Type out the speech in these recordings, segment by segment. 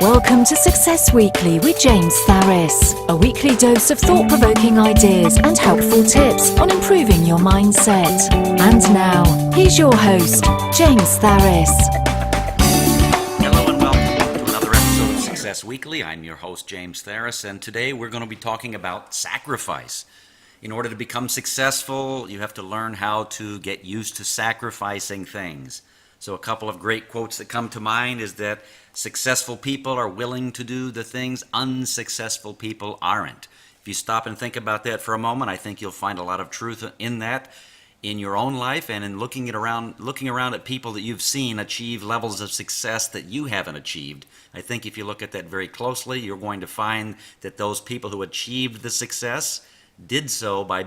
Welcome to Success Weekly with James Tharris, a weekly dose of thought-provoking ideas and helpful tips on improving your mindset. And now, here's your host, James Tharris. Hello and welcome to another episode of Success Weekly. I'm your host, James Tharris, and today we're going to be talking about sacrifice. In order to become successful, you have to learn how to get used to sacrificing things. So a couple of great quotes that come to mind is that successful people are willing to do the things unsuccessful people aren't. If you stop and think about that for a moment, I think you'll find a lot of truth in that in your own life and in looking around at people that you've seen achieve levels of success that you haven't achieved. I think if you look at that very closely, you're going to find that those people who achieved the success did so by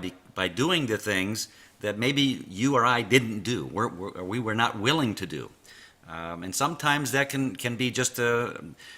doing the things that maybe you or I didn't do, we were not willing to do. And sometimes that can be just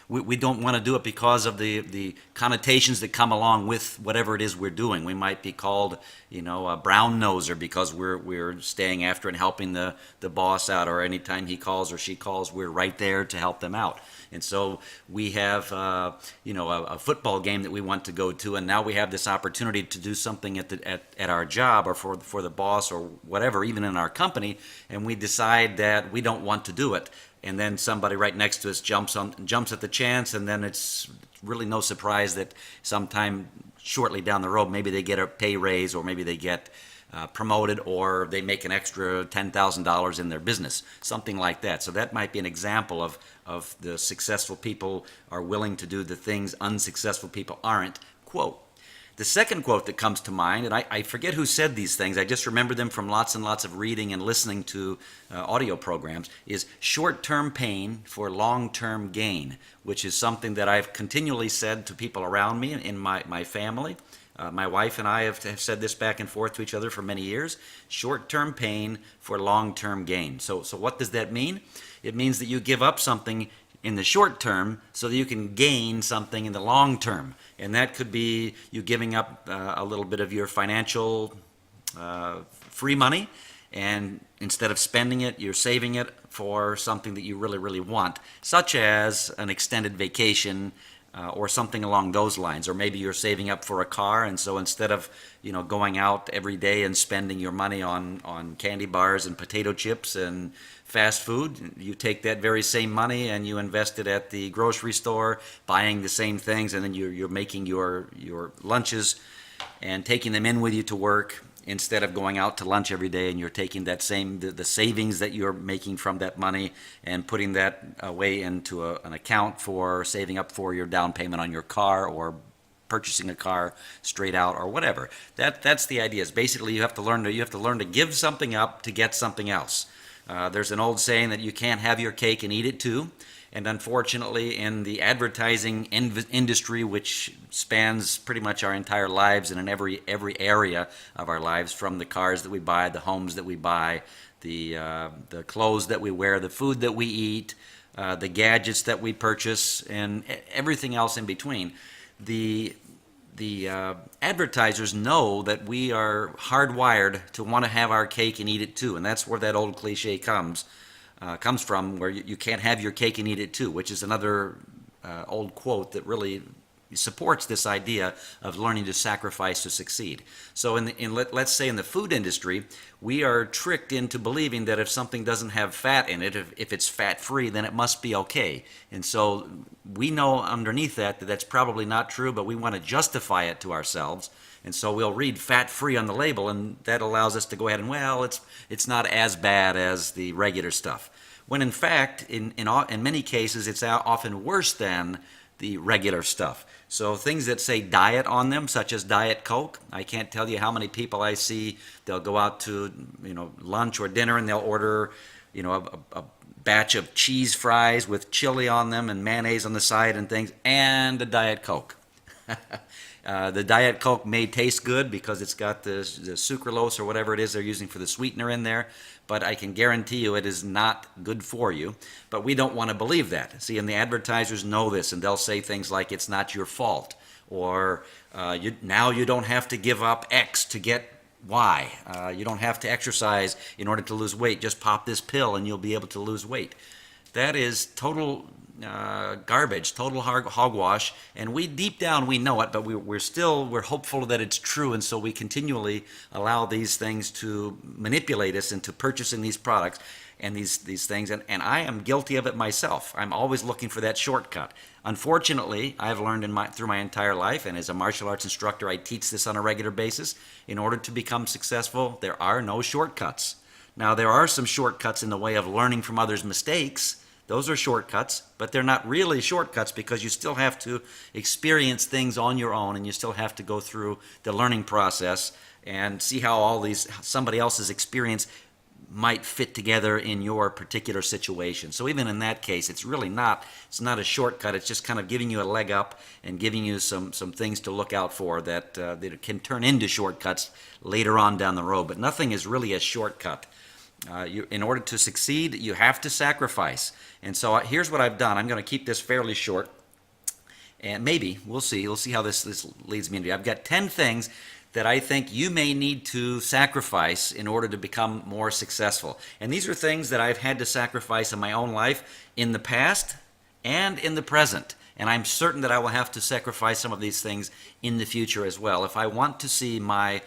we don't want to do it because of the connotations that come along with whatever it is we're doing. We might be called, a brown noser because we're staying after and helping the boss out, or anytime he calls or she calls, we're right there to help them out. And so we have, a football game that we want to go to, and now we have this opportunity to do something at our job or for the boss or whatever, even in our company, and we decide that we don't want to do it. And then somebody right next to us jumps at the chance, and then it's really no surprise that sometime shortly down the road, maybe they get a pay raise, or maybe they get promoted, or they make an extra $10,000 in their business, something like that. So that might be an example of the successful people are willing to do the things unsuccessful people aren't, quote. The second quote that comes to mind, and I forget who said these things, I just remember them from lots and lots of reading and listening to audio programs, is short-term pain for long-term gain, which is something that I've continually said to people around me in my family. My wife and I have said this back and forth to each other for many years. Short-term pain for long-term gain. So what does that mean? It means that you give up something in the short term so that you can gain something in the long term. And that could be you giving up a little bit of your financial free money, and instead of spending it, you're saving it for something that you really, really want, such as an extended vacation, or something along those lines. Or maybe you're saving up for a car, and so instead of going out every day and spending your money on candy bars and potato chips and fast food, you take that very same money and you invest it at the grocery store, buying the same things, and then you're making your lunches and taking them in with you to work, instead of going out to lunch every day, and you're taking that the savings that you're making from that money and putting that away into an account for saving up for your down payment on your car, or purchasing a car straight out, or whatever. That's the idea. Is basically you have to learn to give something up to get something else. There's an old saying that you can't have your cake and eat it too. And unfortunately, in the advertising industry, which spans pretty much our entire lives and in every area of our lives, from the cars that we buy, the homes that we buy, the clothes that we wear, the food that we eat, the gadgets that we purchase, and everything else in between, the advertisers know that we are hardwired to want to have our cake and eat it too. And that's where that old cliche comes from, where you can't have your cake and eat it too, which is another old quote that really supports this idea of learning to sacrifice to succeed. So let's say in the food industry, we are tricked into believing that if something doesn't have fat in it, if it's fat-free, then it must be okay. And so we know underneath that's probably not true, but we want to justify it to ourselves. And so we'll read fat-free on the label, and that allows us to go ahead and, it's not as bad as the regular stuff. When in fact, in many cases, it's often worse than the regular stuff. So things that say diet on them, such as Diet Coke, I can't tell you how many people I see, they'll go out to lunch or dinner, and they'll order a batch of cheese fries with chili on them and mayonnaise on the side and things, and a Diet Coke. The Diet Coke may taste good because it's got the sucralose or whatever it is they're using for the sweetener in there, but I can guarantee you it is not good for you. But we don't want to believe that. See, and the advertisers know this, and they'll say things like, it's not your fault, or now you don't have to give up X to get Y. You don't have to exercise in order to lose weight. Just pop this pill and you'll be able to lose weight. that is total garbage, total hogwash, and we deep down we know it, but we're hopeful that it's true, and so we continually allow these things to manipulate us into purchasing these products and these things, and I am guilty of it myself. I'm always looking for that shortcut. Unfortunately, I've learned through my entire life, and as a martial arts instructor, I teach this on a regular basis. In order to become successful, there are no shortcuts. Now, there are some shortcuts in the way of learning from others' mistakes. Those are shortcuts, but they're not really shortcuts because you still have to experience things on your own, and you still have to go through the learning process and see how somebody else's experience might fit together in your particular situation. So even in that case, it's not a shortcut. It's just kind of giving you a leg up and giving you some things to look out for that can turn into shortcuts later on down the road. But nothing is really a shortcut. In order to succeed, you have to sacrifice. And so here's what I've done. I'm going to keep this fairly short, and maybe we'll see. We'll see how this leads me into. I've got 10 things that I think you may need to sacrifice in order to become more successful. And these are things that I've had to sacrifice in my own life in the past and in the present. And I'm certain that I will have to sacrifice some of these things in the future as well. If I want to see my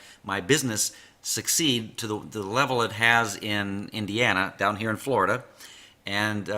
business succeed to the level it has in Indiana, down here in Florida, and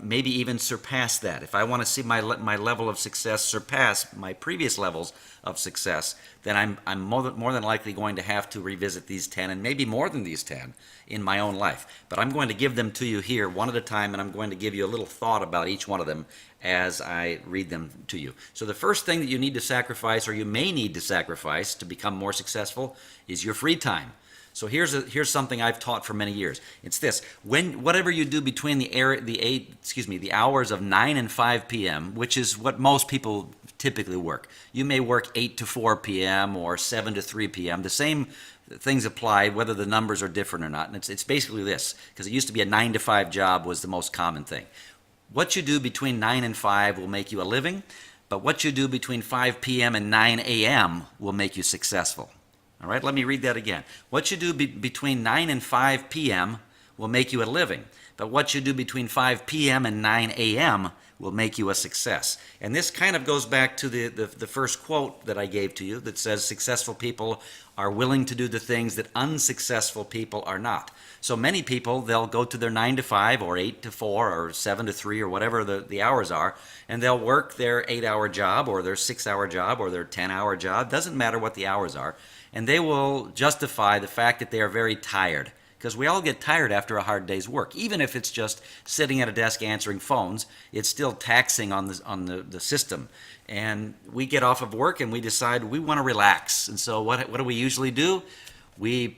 maybe even surpass that. If I want to see my level of success surpass my previous levels of success, then I'm more than likely going to have to revisit these 10, and maybe more than these 10 in my own life. But I'm going to give them to you here one at a time, and I'm going to give you a little thought about each one of them as I read them to you. So the first thing that you need to sacrifice, or you may need to sacrifice to become more successful, is your free time. So here's something I've taught for many years. It's this: whatever you do between the hours of 9 and 5 p.m., which is what most people typically work. You may work 8 to 4 p.m. or 7 to 3 p.m. The same things apply whether the numbers are different or not. And it's basically this, because it used to be a 9 to 5 job was the most common thing. What you do between 9 and 5 will make you a living, but what you do between 5 p.m. and 9 a.m. will make you successful. All right, let me read that again. What you do between 9 and 5 p.m. will make you a living, but what you do between 5 p.m. and 9 a.m. will make you a success. And this kind of goes back to the first quote that I gave to you that says successful people are willing to do the things that unsuccessful people are not. So many people, they'll go to their 9 to 5 or 8 to 4 or 7 to 3 or whatever the hours are, and they'll work their 8-hour job or their 6-hour job or their 10-hour job. Doesn't matter what the hours are. And they will justify the fact that they are very tired, because we all get tired after a hard day's work. Even if it's just sitting at a desk answering phones, it's still taxing on the system. And we get off of work and we decide we want to relax. And so what do we usually do? We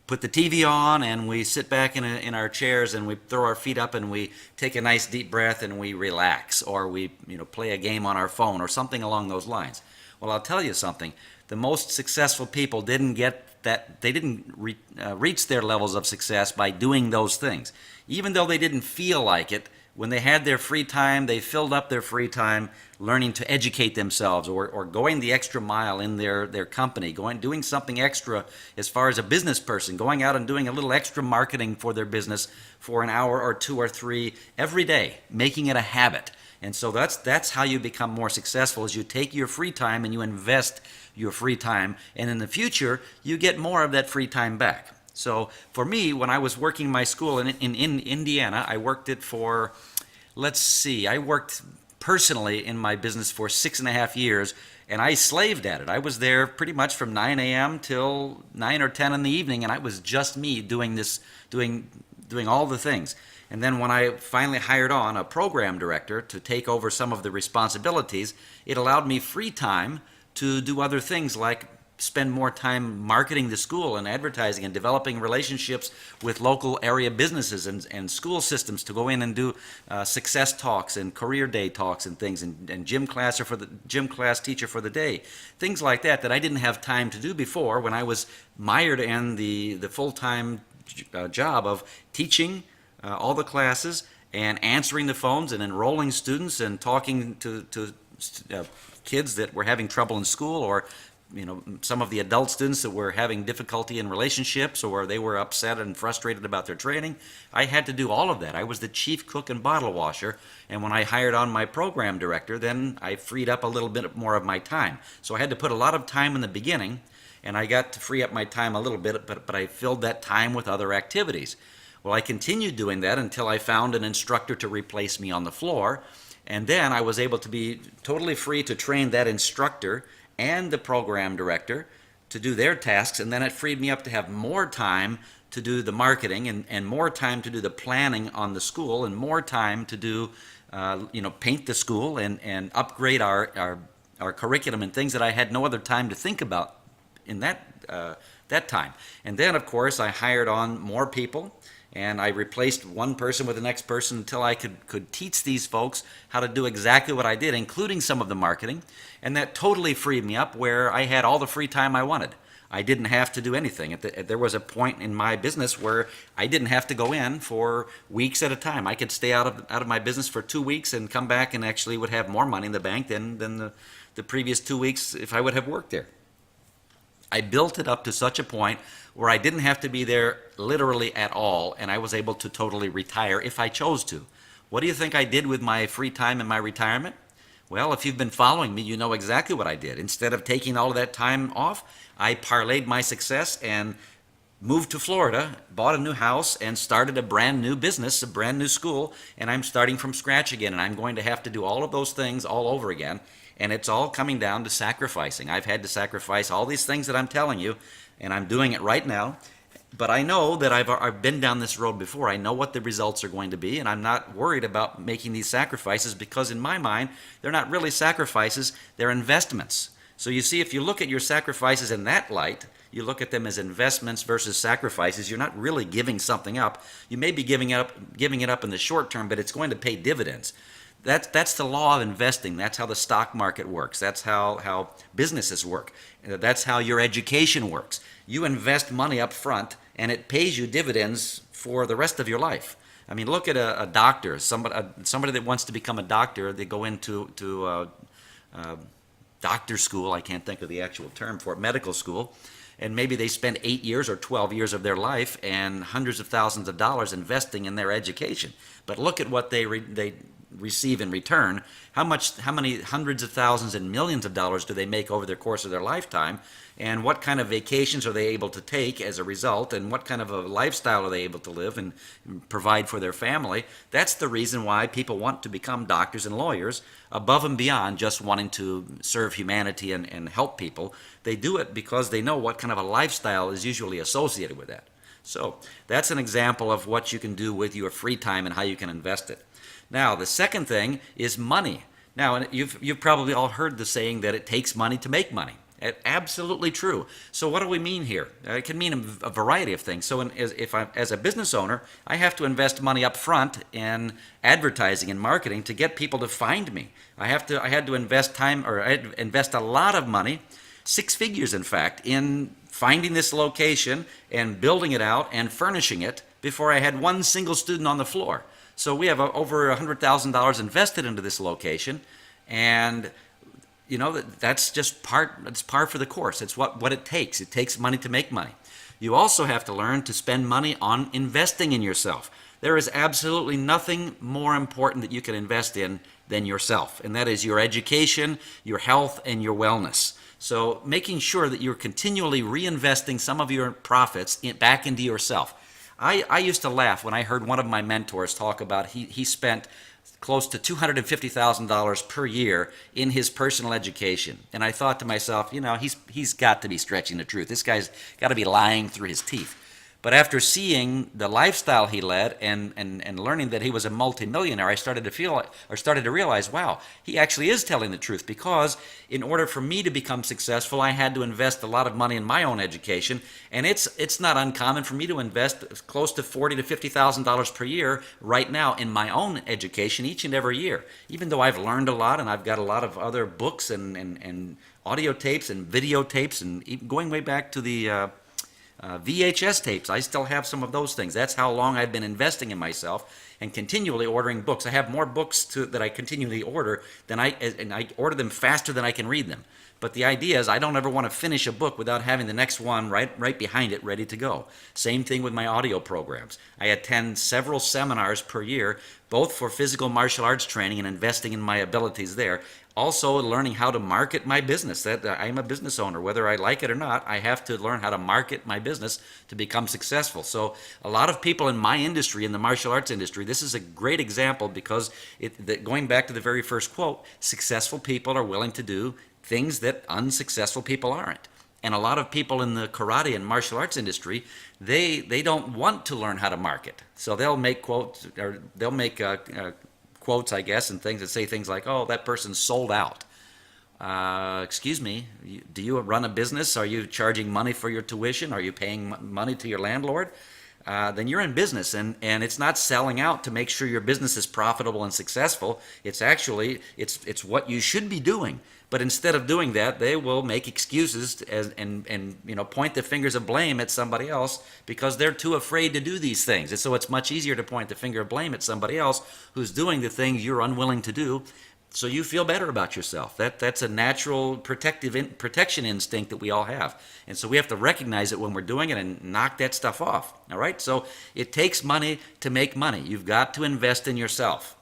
put the TV on and we sit back in our chairs and we throw our feet up and we take a nice deep breath and we relax, or we play a game on our phone or something along those lines. Well, I'll tell you something. The most successful people didn't get that. They didn't reach their levels of success by doing those things. Even though they didn't feel like it, when they had their free time, they filled up their free time learning to educate themselves, or going the extra mile in their company, doing something extra as far as a business person, going out and doing a little extra marketing for their business for an hour or 2 or 3 every day, making it a habit. And so that's how you become more successful, is you take your free time and you invest your free time, and in the future you get more of that free time back. So for me, when I was working my school in Indiana, I worked it for, I worked personally in my business for 6.5 years, and I slaved at it. I was there pretty much from 9 a.m. till 9 or 10 in the evening, and it was just me doing all the things. And then when I finally hired on a program director to take over some of the responsibilities, it allowed me free time to do other things, like spend more time marketing the school and advertising and developing relationships with local area businesses and school systems, to go in and do success talks and career day talks and things, and gym class teacher for the day, things like that I didn't have time to do before when I was mired in the full-time job of teaching all the classes and answering the phones and enrolling students and talking to kids that were having trouble in school, or some of the adult students that were having difficulty in relationships or they were upset and frustrated about their training. I had to do all of that. I was the chief cook and bottle washer, and when I hired on my program director, then I freed up a little bit more of my time. So I had to put a lot of time in the beginning, and I got to free up my time a little bit, but I filled that time with other activities. Well, I continued doing that until I found an instructor to replace me on the floor, and then I was able to be totally free to train that instructor and the program director to do their tasks, and then it freed me up to have more time to do the marketing and more time to do the planning on the school and more time to do, paint the school and upgrade our curriculum and things that I had no other time to think about in that time. And then, of course, I hired on more people, and I replaced one person with the next person until I could teach these folks how to do exactly what I did, including some of the marketing. And that totally freed me up where I had all the free time I wanted. I didn't have to do anything. There was a point in my business where I didn't have to go in for weeks at a time. I could stay out of my business for 2 weeks and come back and actually would have more money in the bank than the previous 2 weeks if I would have worked there. I built it up to such a point where I didn't have to be there literally at all, and I was able to totally retire if I chose to. What do you think I did with my free time and my retirement? Well, if you've been following me, you know exactly what I did. Instead of taking all of that time off, I parlayed my success and moved to Florida, bought a new house, and started a brand new business, a brand new school, and I'm starting from scratch again, and I'm going to have to do all of those things all over again, and it's all coming down to sacrificing. I've had to sacrifice all these things that I'm telling you, and I'm doing it right now, but I know that I've been down this road before. I know what the results are going to be, and I'm not worried about making these sacrifices because in my mind, they're not really sacrifices, they're investments. So you see, if you look at your sacrifices in that light, you look at them as investments versus sacrifices, you're not really giving something up. You may be giving it up in the short term, but it's going to pay dividends. That's the law of investing. That's how the stock market works. That's how businesses work. That's how your education works. You invest money up front, and it pays you dividends for the rest of your life. I mean, look at a doctor, somebody that wants to become a doctor. They go into doctor school. I can't think of the actual term for it, medical school. And maybe they spend 8 years or 12 years of their life and hundreds of thousands of dollars investing in their education. But look at what they receive in return. How many hundreds of thousands and millions of dollars do they make over the course of their lifetime? And what kind of vacations are they able to take as a result? And what kind of a lifestyle are they able to live and provide for their family? That's the reason why people want to become doctors and lawyers above and beyond just wanting to serve humanity and help people. They do it because they know what kind of a lifestyle is usually associated with that. So that's an example of what you can do with your free time and how you can invest it. Now, the second thing is money. Now, you've probably all heard the saying that it takes money to make money. Absolutely true. So what do we mean here? It can mean a variety of things. So as a business owner, I have to invest money up front in advertising and marketing to get people to find me. I had to invest time, or I had to invest a lot of money, 6 figures in fact, in finding this location and building it out and furnishing it before I had one single student on the floor. So we have over $100,000 invested into this location, and that's just it's par for the course. It's what it takes. It takes money to make money. You also have to learn to spend money on investing in yourself. There is absolutely nothing more important that you can invest in than yourself, and that is your education, your health, and your wellness. So making sure that you're continually reinvesting some of your profits back into yourself. I used to laugh when I heard one of my mentors talk about he spent close to $250,000 per year in his personal education. And I thought to myself, he's got to be stretching the truth. This guy's got to be lying through his teeth. But after seeing the lifestyle he led and learning that he was a multimillionaire, I started to realize, wow, he actually is telling the truth, because in order for me to become successful, I had to invest a lot of money in my own education, and it's not uncommon for me to invest close to $40,000 to $50,000 per year right now in my own education each and every year. Even though I've learned a lot and I've got a lot of other books and audio tapes and videotapes, and even going way back to the VHS tapes. I still have some of those things. That's how long I've been investing in myself and continually ordering books. I have more books that I continually order and I order them faster than I can read them, But the idea is I don't ever want to finish a book without having the next one right behind it ready to go. Same thing with my audio programs. I attend several seminars per year, both for physical martial arts training and investing in my abilities there. Also learning how to market my business. That I'm a business owner. Whether I like it or not, I have to learn how to market my business to become successful. So a lot of people in my industry, in the martial arts industry, this is a great example because going back to the very first quote, successful people are willing to do things that unsuccessful people aren't. And a lot of people in the karate and martial arts industry, they don't want to learn how to market. So they'll make quotes, or they'll make quotes, I guess, and things that say things like, "Oh, that person's sold out." Excuse me, do you run a business? Are you charging money for your tuition? Are you paying money to your landlord? Then you're in business, and it's not selling out to make sure your business is profitable and successful. It's actually, it's what you should be doing. But instead of doing that, they will make excuses and point the fingers of blame at somebody else because they're too afraid to do these things. And so it's much easier to point the finger of blame at somebody else who's doing the things you're unwilling to do, so you feel better about yourself. That's a natural protection instinct that we all have. And so we have to recognize it when we're doing it and knock that stuff off. All right? So it takes money to make money. You've got to invest in yourself.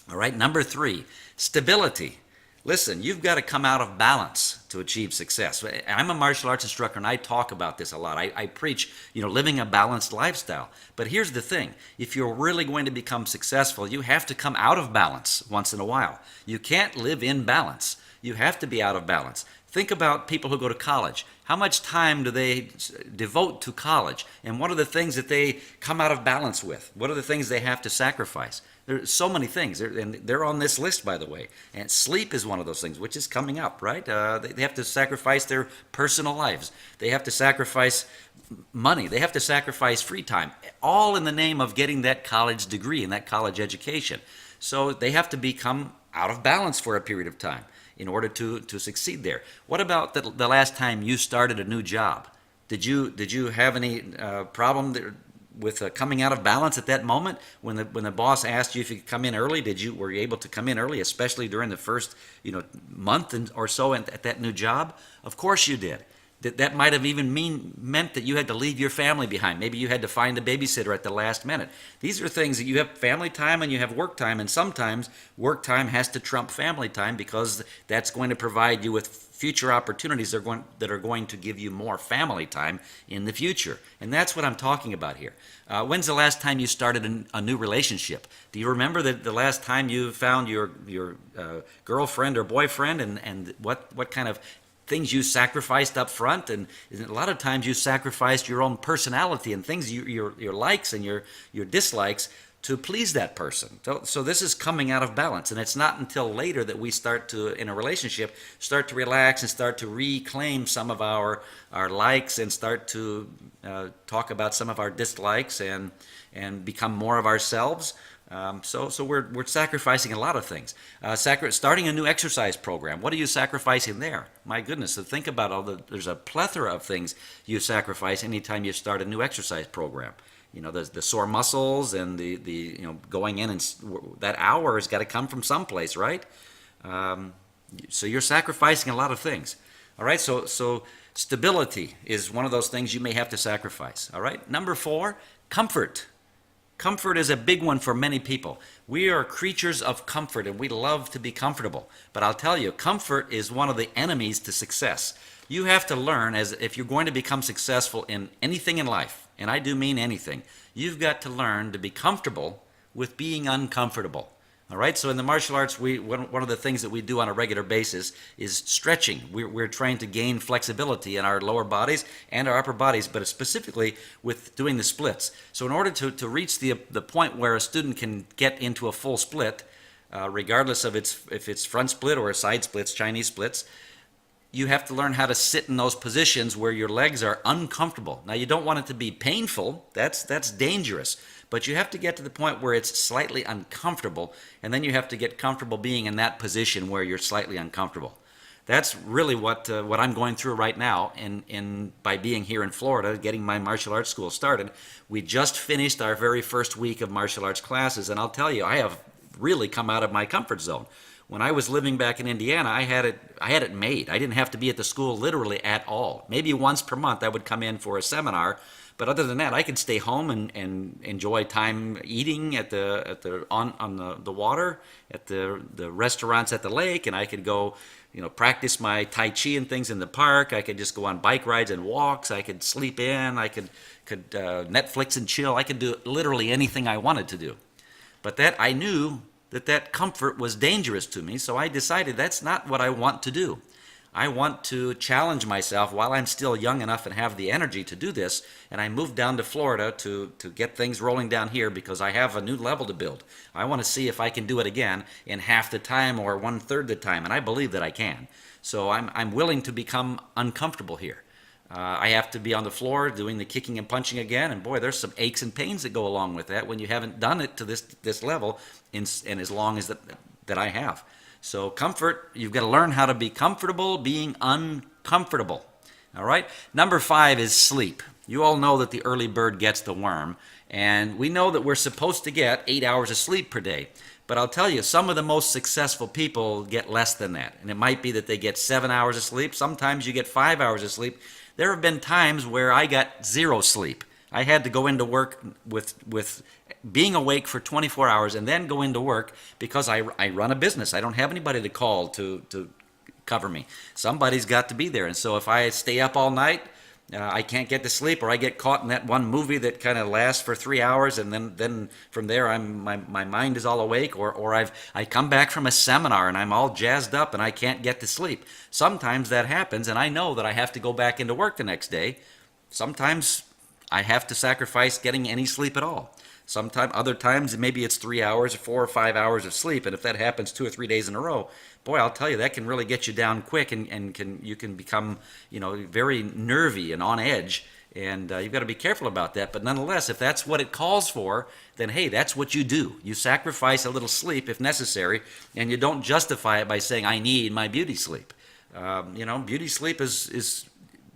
All right? Number 3, stability. Listen, you've got to come out of balance to achieve success. I'm a martial arts instructor, and I talk about this a lot. I preach, living a balanced lifestyle. But here's the thing. If you're really going to become successful, you have to come out of balance once in a while. You can't live in balance. You have to be out of balance. Think about people who go to college. How much time do they devote to college? And what are the things that they come out of balance with? What are the things they have to sacrifice? There's so many things, and they're on this list, by the way. And sleep is one of those things, which is coming up, right? They have to sacrifice their personal lives. They have to sacrifice money. They have to sacrifice free time, all in the name of getting that college degree and that college education. So they have to become out of balance for a period of time in order to succeed there. What about the last time you started a new job? Did you have any problem there with coming out of balance at that moment when the boss asked you if you could come in early? Were you able to come in early, especially during the first month or so at that new job? Of course you did. That might have even meant that you had to leave your family behind. Maybe you had to find a babysitter at the last minute. These are things that you have family time and you have work time, and sometimes work time has to trump family time because that's going to provide you with future opportunities that are going to give you more family time in the future. And that's what I'm talking about here. When's the last time you started a new relationship? Do you remember the last time you found your girlfriend or boyfriend, and what kind of things you sacrificed up front? And a lot of times you sacrificed your own personality and things, your likes and your dislikes, to please that person. So this is coming out of balance, and it's not until later that we start to, in a relationship, start to relax and start to reclaim some of our likes and start to talk about some of our dislikes and become more of ourselves. So we're sacrificing a lot of things. Starting a new exercise program. What are you sacrificing there? My goodness, so think about there's a plethora of things you sacrifice anytime you start a new exercise program. The sore muscles and the going in, and that hour has got to come from someplace, right? So you're sacrificing a lot of things. All right, so stability is one of those things you may have to sacrifice. All right, number 4, comfort. Comfort is a big one for many people. We are creatures of comfort, and we love to be comfortable. But I'll tell you, comfort is one of the enemies to success. You have to learn, as if you're going to become successful in anything in life, and I do mean anything, you've got to learn to be comfortable with being uncomfortable. All right, so in the martial arts, one of the things that we do on a regular basis is stretching. We're trying to gain flexibility in our lower bodies and our upper bodies, but specifically with doing the splits. So in order to reach the point where a student can get into a full split, regardless of if it's front split or side splits, Chinese splits, you have to learn how to sit in those positions where your legs are uncomfortable. Now, you don't want it to be painful. That's dangerous. But you have to get to the point where it's slightly uncomfortable, and then you have to get comfortable being in that position where you're slightly uncomfortable. That's really what I'm going through right now by being here in Florida, getting my martial arts school started. We just finished our very first week of martial arts classes, and I'll tell you, I have really come out of my comfort zone. When I was living back in Indiana, I had it made. I didn't have to be at the school literally at all. Maybe once per month I would come in for a seminar, but other than that, I could stay home and enjoy time eating on the water, at the restaurants at the lake, and I could go, practice my Tai Chi and things in the park. I could just go on bike rides and walks. I could sleep in. I could Netflix and chill. I could do literally anything I wanted to do. But that I knew that comfort was dangerous to me, so I decided that's not what I want to do. I want to challenge myself while I'm still young enough and have the energy to do this, and I moved down to Florida to get things rolling down here because I have a new level to build. I want to see if I can do it again in half the time or one-third the time, and I believe that I can. So I'm willing to become uncomfortable here. I have to be on the floor doing the kicking and punching again, and boy, there's some aches and pains that go along with that when you haven't done it to this level in as long as that I have. So comfort, you've got to learn how to be comfortable being uncomfortable. All right? Number 5 is sleep. You all know that the early bird gets the worm, and we know that we're supposed to get 8 hours of sleep per day. But I'll tell you, some of the most successful people get less than that. And it might be that they get 7 hours of sleep. Sometimes you get 5 hours of sleep. There have been times where I got 0 sleep. I had to go into work with being awake for 24 hours and then go into work because I run a business. I don't have anybody to call to cover me. Somebody's got to be there. And so if I stay up all night, I can't get to sleep, or I get caught in that one movie that kind of lasts for 3 hours, and then from there my mind is all awake, or I come back from a seminar and I'm all jazzed up and I can't get to sleep. Sometimes that happens, and I know that I have to go back into work the next day. Sometimes I have to sacrifice getting any sleep at all. Other times, maybe it's 3 hours, 4 or 5 hours of sleep, and if that happens 2 or 3 days in a row, boy, I'll tell you, that can really get you down quick, and you can become, very nervy and on edge, and you've got to be careful about that. But nonetheless, if that's what it calls for, then hey, that's what you do. You sacrifice a little sleep if necessary, and you don't justify it by saying, I need my beauty sleep. Beauty sleep is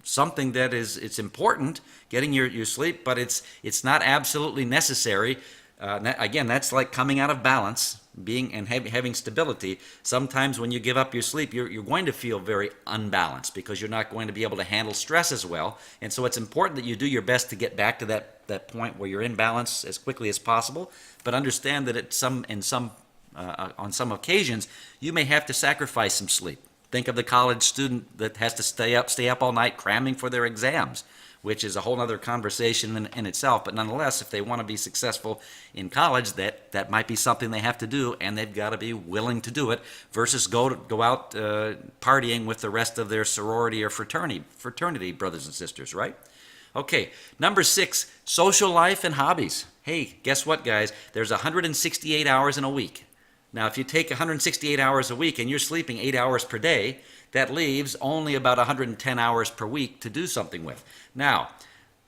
something that it's important, getting your sleep, but it's not absolutely necessary. Again, that's like coming out of balance, having stability. Sometimes when you give up your sleep, you're going to feel very unbalanced because you're not going to be able to handle stress as well. And so it's important that you do your best to get back to that point where you're in balance as quickly as possible. But understand that on some occasions, you may have to sacrifice some sleep. Think of the college student that has to stay up all night cramming for their exams, which is a whole other conversation in itself. But nonetheless, if they want to be successful in college, that might be something they have to do, and they've got to be willing to do it versus go out partying with the rest of their sorority or fraternity brothers and sisters, right? Okay, number 6, social life and hobbies. Hey, guess what, guys? There's 168 hours in a week. Now, if you take 168 hours a week and you're sleeping 8 hours per day, that leaves only about 110 hours per week to do something with. Now,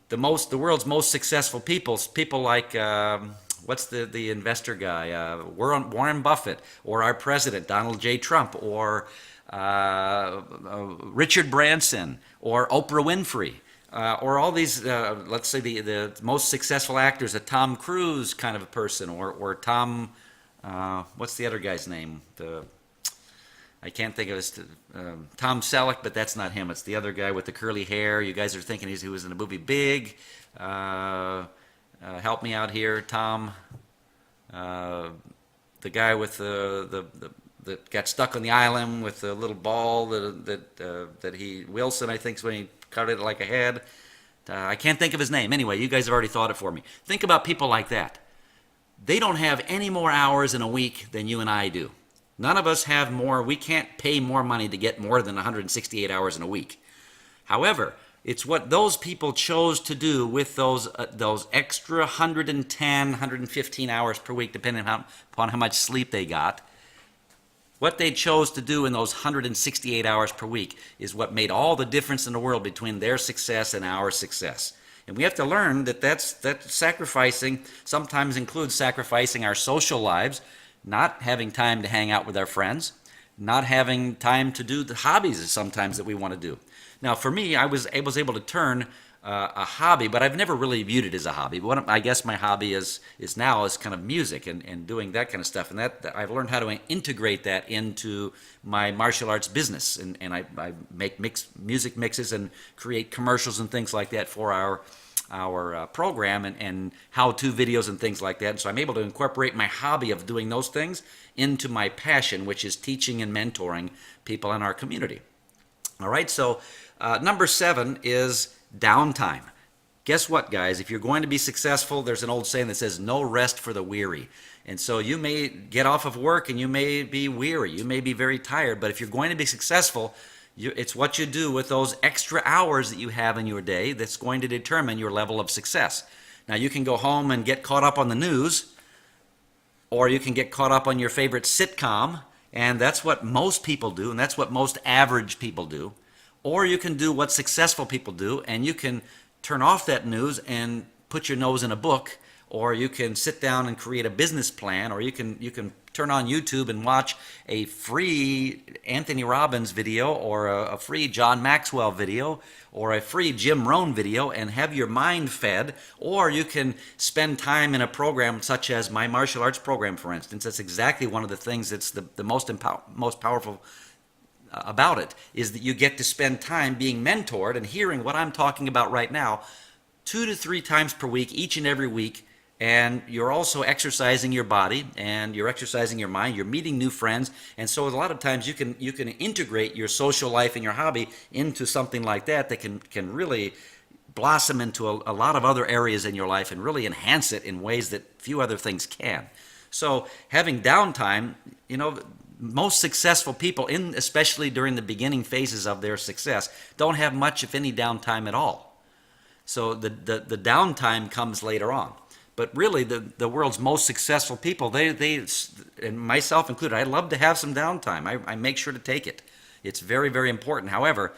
the world's most successful people like, what's the investor guy? Warren Buffett, or our president, Donald J. Trump, or Richard Branson, or Oprah Winfrey. Or all these, let's say the most successful actors, a Tom Cruise kind of a person, or Tom... what's the other guy's name? I can't think of his, Tom Selleck, but that's not him. It's the other guy with the curly hair. You guys are thinking he was in the movie Big. Help me out here, Tom. The guy with that got stuck on the island with the little ball Wilson, I think, is when he cut it like a head. I can't think of his name. Anyway, you guys have already thought it for me. Think about people like that. They don't have any more hours in a week than you and I do. None of us have more. We can't pay more money to get more than 168 hours in a week. However, it's what those people chose to do with those extra 110, 115 hours per week, depending upon how much sleep they got. What they chose to do in those 168 hours per week is what made all the difference in the world between their success and our success. And we have to learn that sacrificing sometimes includes sacrificing our social lives, not having time to hang out with our friends, not having time to do the hobbies sometimes that we want to do. Now, for me, I was able to turn a hobby, but I've never really viewed it as a hobby. But I guess my hobby is now is kind of music and doing that kind of stuff. And that I've learned how to integrate that into my martial arts business. And I make music mixes and create commercials and things like that for our program and how-to videos and things like that. And so I'm able to incorporate my hobby of doing those things into my passion, which is teaching and mentoring people in our community. All right, so number 7 is downtime. Guess what, guys? If you're going to be successful, there's an old saying that says, no rest for the weary. And so you may get off of work and you may be weary. You may be very tired. But if you're going to be successful, it's what you do with those extra hours that you have in your day that's going to determine your level of success. Now, you can go home and get caught up on the news, or you can get caught up on your favorite sitcom, and that's what most people do, and that's what most average people do. Or you can do what successful people do, and you can turn off that news and put your nose in a book, or you can sit down and create a business plan, or you can turn on YouTube and watch a free Anthony Robbins video, or a free John Maxwell video, or a free Jim Rohn video, and have your mind fed. Or you can spend time in a program such as my martial arts program, for instance. That's exactly one of the things that's the most powerful about it, is that you get to spend time being mentored and hearing what I'm talking about right now 2 to 3 times per week, each and every week. And you're also exercising your body, and you're exercising your mind. You're meeting new friends, and so a lot of times you can integrate your social life and your hobby into something like that can really blossom into a lot of other areas in your life and really enhance it in ways that few other things can. So having downtime, most successful people, especially during the beginning phases of their success, don't have much, if any, downtime at all. So the downtime comes later on. But really, the world's most successful people, they and myself included, I love to have some downtime. I make sure to take it. It's very, very important. However,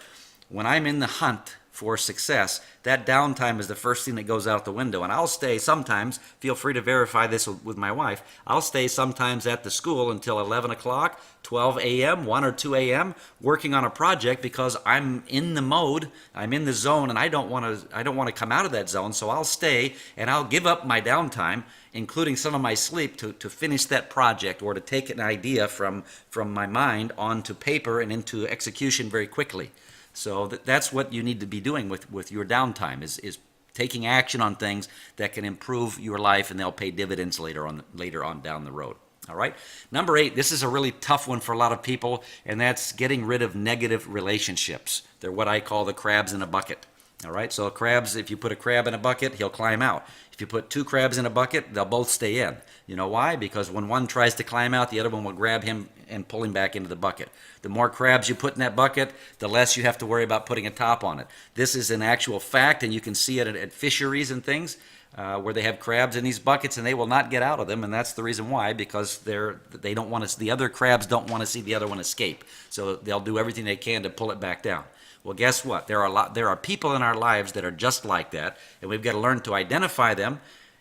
when I'm in the hunt for success, that downtime is the first thing that goes out the window. And I'll stay sometimes, feel free to verify this with my wife, I'll stay sometimes at the school until 11 o'clock, 12 a.m., 1 or 2 a.m., working on a project because I'm in the mode, I'm in the zone, and I don't want to come out of that zone. So I'll stay and I'll give up my downtime, including some of my sleep, to finish that project, or to take an idea from my mind onto paper and into execution very quickly. So that's what you need to be doing with your downtime, is taking action on things that can improve your life, and they'll pay dividends later on down the road. All right. Number 8, this is a really tough one for a lot of people, and that's getting rid of negative relationships. They're what I call the crabs in a bucket. All right. So crabs, if you put a crab in a bucket, he'll climb out. If you put 2 crabs in a bucket, they'll both stay in. You know why? Because when one tries to climb out, the other one will grab him and pull him back into the bucket. The more crabs you put in that bucket, the less you have to worry about putting a top on it. This is an actual fact, and you can see it at fisheries and things where they have crabs in these buckets, and they will not get out of them. And that's the reason why, because they don't want to. The other crabs don't want to see the other one escape, so they'll do everything they can to pull it back down. Well, guess what? There are people in our lives that are just like that, and we've got to learn to identify them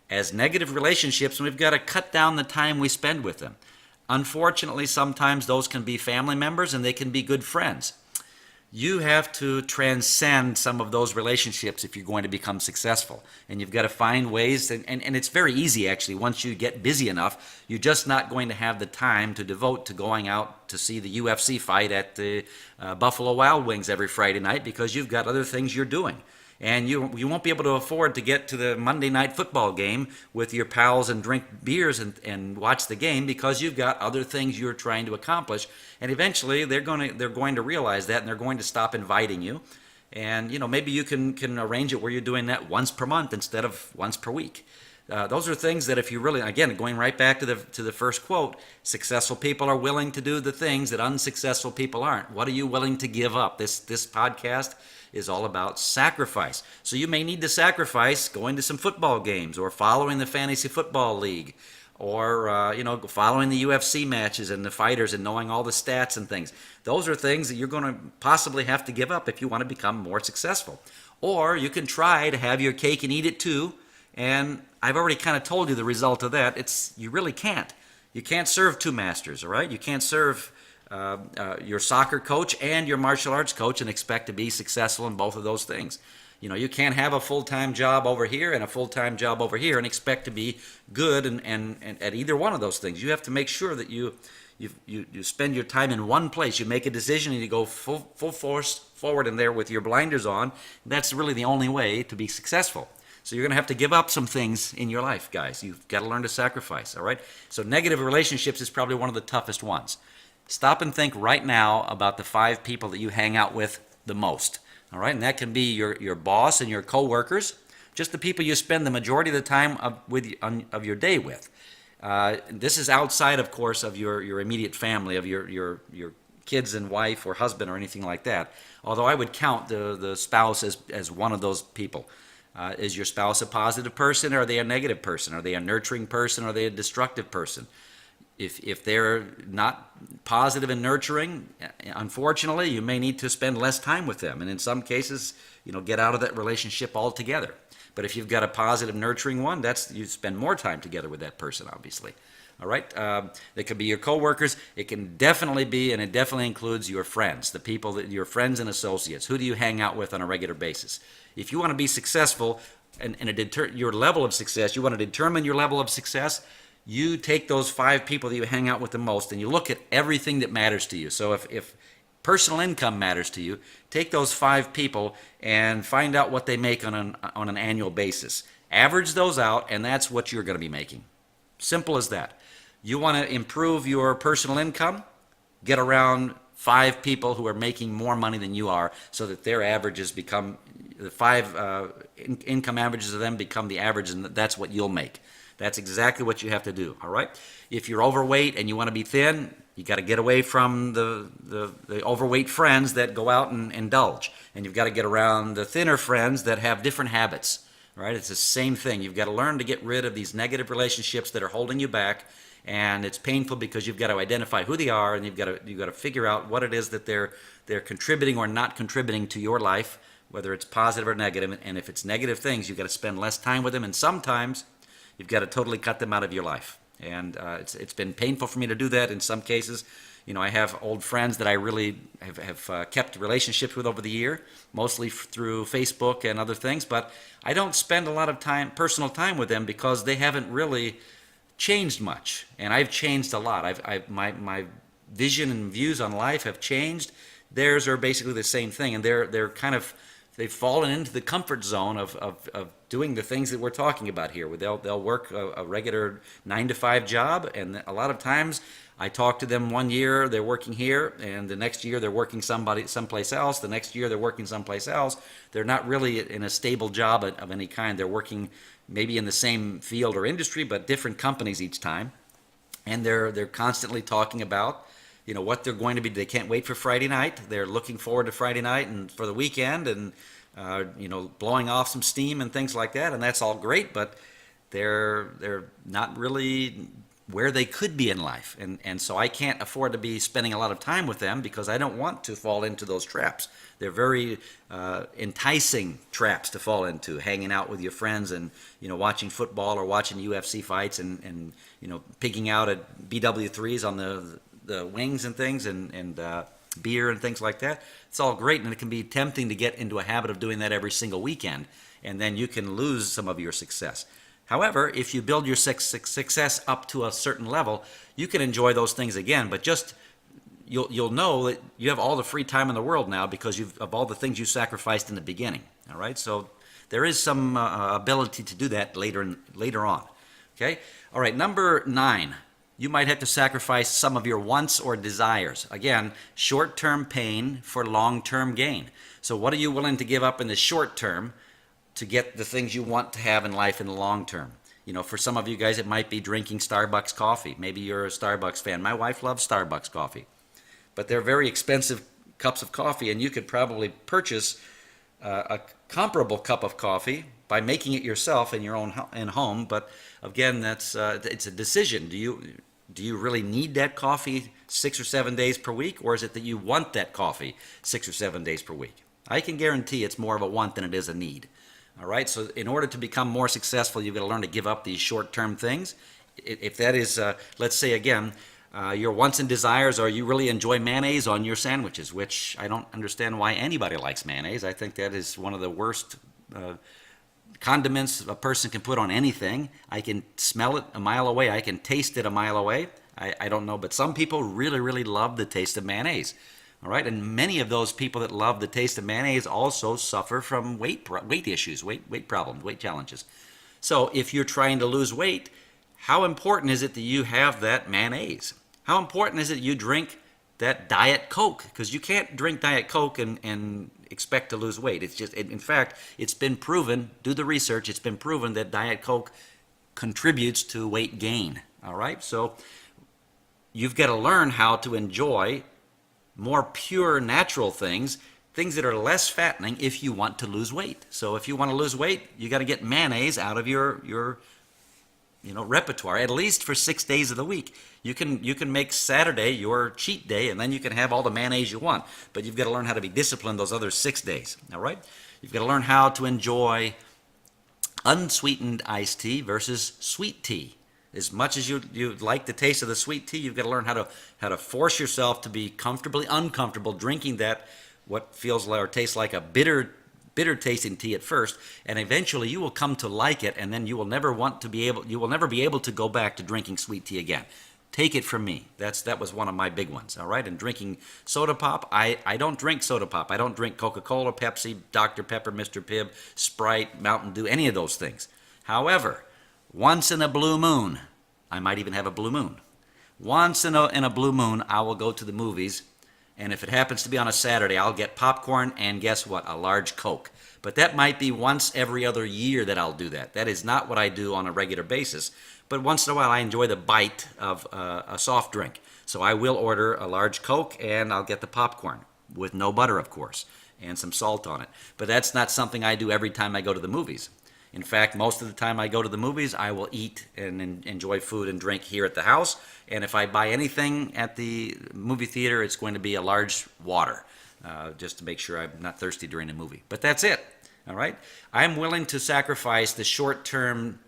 as negative relationships, and we've got to cut down the time we spend with them. Unfortunately, sometimes those can be family members, and they can be good friends. You have to transcend some of those relationships if you're going to become successful. And you've got to find ways, and it's very easy actually. Once you get busy enough, you're just not going to have the time to devote to going out to see the UFC fight at the Buffalo Wild Wings every Friday night, because you've got other things you're doing. And you won't be able to afford to get to the Monday night football game with your pals and drink beers and watch the game, because you've got other things you're trying to accomplish. And eventually they're going to realize that, and they're going to stop inviting you. And maybe you can arrange it where you're doing that once per month instead of once per week. Those are things that if you really, again, going right back to the first quote, successful people are willing to do the things that unsuccessful people aren't. What are you willing to give up? This podcast is all about sacrifice. So you may need to sacrifice going to some football games, or following the fantasy football league, or following the UFC matches and the fighters and knowing all the stats and things. Those are things that you're going to possibly have to give up if you want to become more successful. Or you can try to have your cake and eat it too. And I've already kind of told you the result of that. You really can't. You can't serve 2 masters, all right? You can't serve your soccer coach and your martial arts coach and expect to be successful in both of those things. You can't have a full-time job over here and a full-time job over here and expect to be good and at either one of those things. You have to make sure that you spend your time in one place. You make a decision and you go full force forward in there with your blinders on. That's really the only way to be successful. So you're going to have to give up some things in your life, guys. You've got to learn to sacrifice, all right? So negative relationships is probably one of the toughest ones. Stop and think right now about the 5 people that you hang out with the most, all right? And that can be your boss and your coworkers, just the people you spend the majority of the time of your day with. This is outside, of course, of your immediate family, of your kids and wife or husband or anything like that. Although I would count the spouse as one of those people. Is your spouse a positive person, or are they a negative person? Are they a nurturing person, or are they a destructive person? If they're not positive and nurturing, unfortunately, you may need to spend less time with them. And in some cases, get out of that relationship altogether. But if you've got a positive, nurturing one, you spend more time together with that person, obviously. All right? They could be your coworkers. It can definitely be, and it definitely includes your friends, the people your friends and associates. Who do you hang out with on a regular basis? If you want to be successful and your level of success, you want to determine your level of success, you take those 5 people that you hang out with the most and you look at everything that matters to you. So if personal income matters to you, take those 5 people and find out what they make on an annual basis. Average those out, and that's what you're going to be making. Simple as that. You want to improve your personal income? Get around 5 people who are making more money than you are, so that their averages become the 5 income averages of them become the average, and that's what you'll make. That's exactly what you have to do. All right. If you're overweight and you want to be thin, you got to get away from the overweight friends that go out and indulge, and you've got to get around the thinner friends that have different habits. Right? It's the same thing. You've got to learn to get rid of these negative relationships that are holding you back. And it's painful because you've got to identify who they are, and you've got to figure out what it is that they're contributing or not contributing to your life, whether it's positive or negative. And if it's negative things, you've got to spend less time with them, and sometimes you've got to totally cut them out of your life. And it's been painful for me to do that in some cases. I have old friends that I really have kept relationships with over the year, mostly through Facebook and other things, but I don't spend a lot of personal time with them because they haven't really changed much, and I've changed a lot. My vision and views on life have changed. Theirs are basically the same thing, and they've fallen into the comfort zone of doing the things that we're talking about here. They'll work a regular 9-to-5 job, and a lot of times I talk to them one year they're working here, and the next year they're working someplace else. The next year they're working someplace else. They're not really in a stable job of any kind. They're working maybe in the same field or industry, but different companies each time. And they're constantly talking about, what they're going to be. They can't wait for Friday night. They're looking forward to Friday night and for the weekend, and blowing off some steam and things like that. And that's all great, but they're not really where they could be in life. And so I can't afford to be spending a lot of time with them because I don't want to fall into those traps. They're very enticing traps to fall into, hanging out with your friends and, watching football or watching UFC fights and picking out at BW3s on the wings and things and beer and things like that. It's all great, and it can be tempting to get into a habit of doing that every single weekend, and then you can lose some of your success. However, if you build your success up to a certain level, you can enjoy those things again, but just you'll know that you have all the free time in the world now because of all the things you sacrificed in the beginning. All right, so there is some ability to do that later on. Okay, all right. Number 9, you might have to sacrifice some of your wants or desires. Again, short-term pain for long-term gain. So, what are you willing to give up in the short term to get the things you want to have in life in the long term? For some of you guys, it might be drinking Starbucks coffee. Maybe you're a Starbucks fan. My wife loves Starbucks coffee. But they're very expensive cups of coffee, and you could probably purchase a comparable cup of coffee by making it yourself in your own home. But again, it's a decision. Do you really need that coffee 6 or 7 days per week, or is it that you want that coffee 6 or 7 days per week? I can guarantee it's more of a want than it is a need. All right, so in order to become more successful, you've got to learn to give up these short-term things. If that is, let's say again, Your wants and desires are you really enjoy mayonnaise on your sandwiches, which I don't understand why anybody likes mayonnaise. I think that is one of the worst condiments a person can put on anything. I can smell it a mile away. I can taste it a mile away. I don't know, but some people really, really love the taste of mayonnaise. All right, and many of those people that love the taste of mayonnaise also suffer from weight issues, weight problems, weight challenges. So if you're trying to lose weight, how important is it that you have that mayonnaise? How important is it you drink that Diet Coke? Because you can't drink Diet Coke and expect to lose weight. It's just, in fact, it's been proven, do the research, it's been proven that Diet Coke contributes to weight gain. All right, so you've got to learn how to enjoy more pure, natural things that are less fattening if you want to lose weight. So if you want to lose weight, you got to get mayonnaise out of your repertoire, at least for 6 days of the week. You can make Saturday your cheat day, and then you can have all the mayonnaise you want. But you've got to learn how to be disciplined those other 6 days. All right? You've got to learn how to enjoy unsweetened iced tea versus sweet tea. As much as you like the taste of the sweet tea, you've got to learn how to force yourself to be comfortably uncomfortable drinking that what feels like or tastes like a bitter tasting tea at first, and eventually you will come to like it, and then you will never be able to go back to drinking sweet tea again. Take it from me. That was one of my big ones. All right, and drinking soda pop, I don't drink soda pop. I don't drink Coca-Cola, Pepsi, Dr. Pepper, Mr. Pibb, Sprite, Mountain Dew, any of those things. However, once in a blue moon, I might even have a blue moon. Once in a blue moon, I will go to the movies, and if it happens to be on a Saturday, I'll get popcorn and guess what? A large Coke. But that might be once every other year that I'll do that. That is not what I do on a regular basis. But once in a while, I enjoy the bite of a soft drink. So I will order a large Coke, and I'll get the popcorn with no butter, of course, and some salt on it. But that's not something I do every time I go to the movies. In fact, most of the time I go to the movies, I will eat and enjoy food and drink here at the house. And if I buy anything at the movie theater, it's going to be a large water, just to make sure I'm not thirsty during the movie. But that's it, all right? I'm willing to sacrifice the short-term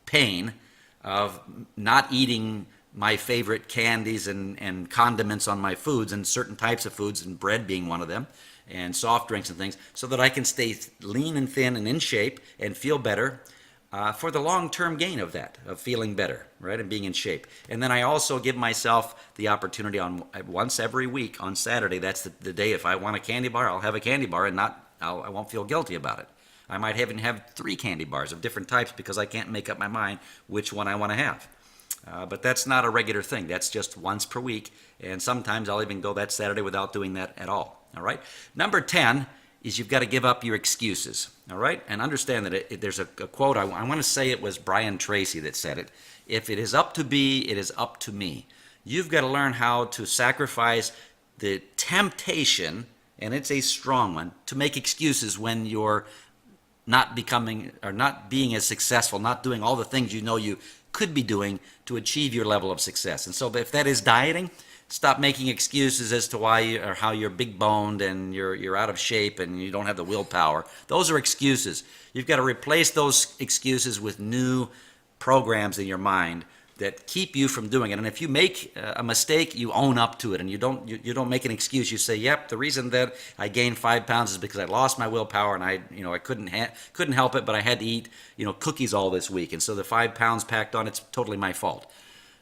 pain of not eating my favorite candies and condiments on my foods, and certain types of foods, and bread being one of them, and soft drinks and things, so that I can stay lean and thin and in shape and feel better for the long-term gain of that, of feeling better, right, and being in shape. And then I also give myself the opportunity on once every week on Saturday. That's the day if I want a candy bar, I'll have a candy bar, and I won't feel guilty about it. I might even have 3 candy bars of different types because I can't make up my mind which one I want to have. But that's not a regular thing. That's just once per week, and sometimes I'll even go that Saturday without doing that at all. All right. Number 10 is you've got to give up your excuses. All right, and understand that there's a quote. I want to say it was Brian Tracy that said it. If it is up to be, it is up to me. You've got to learn how to sacrifice the temptation, and it's a strong one, to make excuses when you're not becoming or not being as successful, not doing all the things you know you could be doing to achieve your level of success. And so if that is dieting, stop making excuses as to why or how you're big boned and you're out of shape and you don't have the willpower. Those are excuses. You've got to replace those excuses with new programs in your mind that keep you from doing it. And if you make a mistake, you own up to it, and you don't make an excuse. You say, "Yep, the reason that I gained 5 pounds is because I lost my willpower, and I couldn't help it, but I had to eat cookies all this week, and so the 5 pounds packed on, it's totally my fault."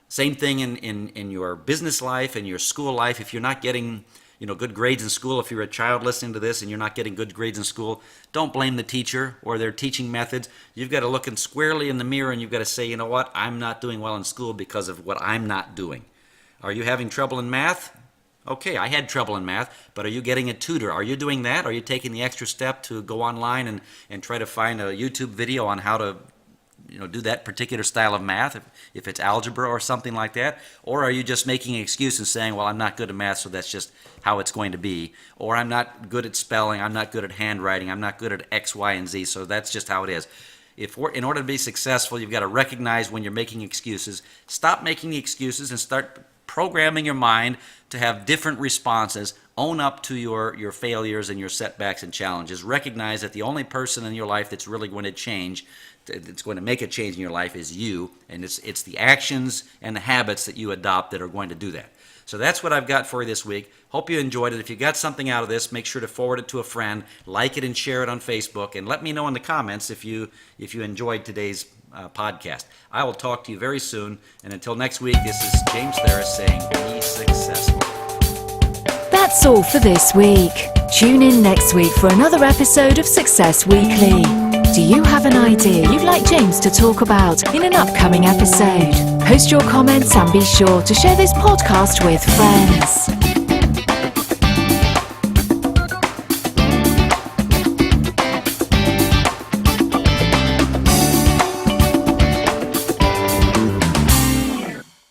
Same thing in your business life and your school life. If you're not getting good grades in school, if you're a child listening to this and you're not getting good grades in school, don't blame the teacher or their teaching methods. You've got to look squarely in the mirror and you've got to say, you know what, I'm not doing well in school because of what I'm not doing. Are you having trouble in math? Okay, I had trouble in math, but are you getting a tutor? Are you doing that? Are you taking the extra step to go online and try to find a YouTube video on how to do that particular style of math, if it's algebra or something like that? Or are you just making an excuse and saying, well, I'm not good at math, so that's just how it's going to be? Or I'm not good at spelling, I'm not good at handwriting, I'm not good at X, Y, and Z, so that's just how it is. In order to be successful, you've got to recognize when you're making excuses. Stop making the excuses and start programming your mind to have different responses own up to your failures and your setbacks and challenges. Recognize that the only person in your life that's really going to change, that's going to make a change in your life, is you, and it's the actions and the habits that you adopt that are going to do that. So that's what I've got for you this week. Hope you enjoyed it. If you got something out of this, make sure to forward it to a friend, like it and share it on Facebook, and let me know in the comments if you enjoyed today's podcast. I will talk to you very soon, and until next week, this is James Theris saying, be successful. That's all for this week. Tune in next week for another episode of Success Weekly. Do you have an idea you'd like James to talk about in an upcoming episode? Post your comments and be sure to share this podcast with friends.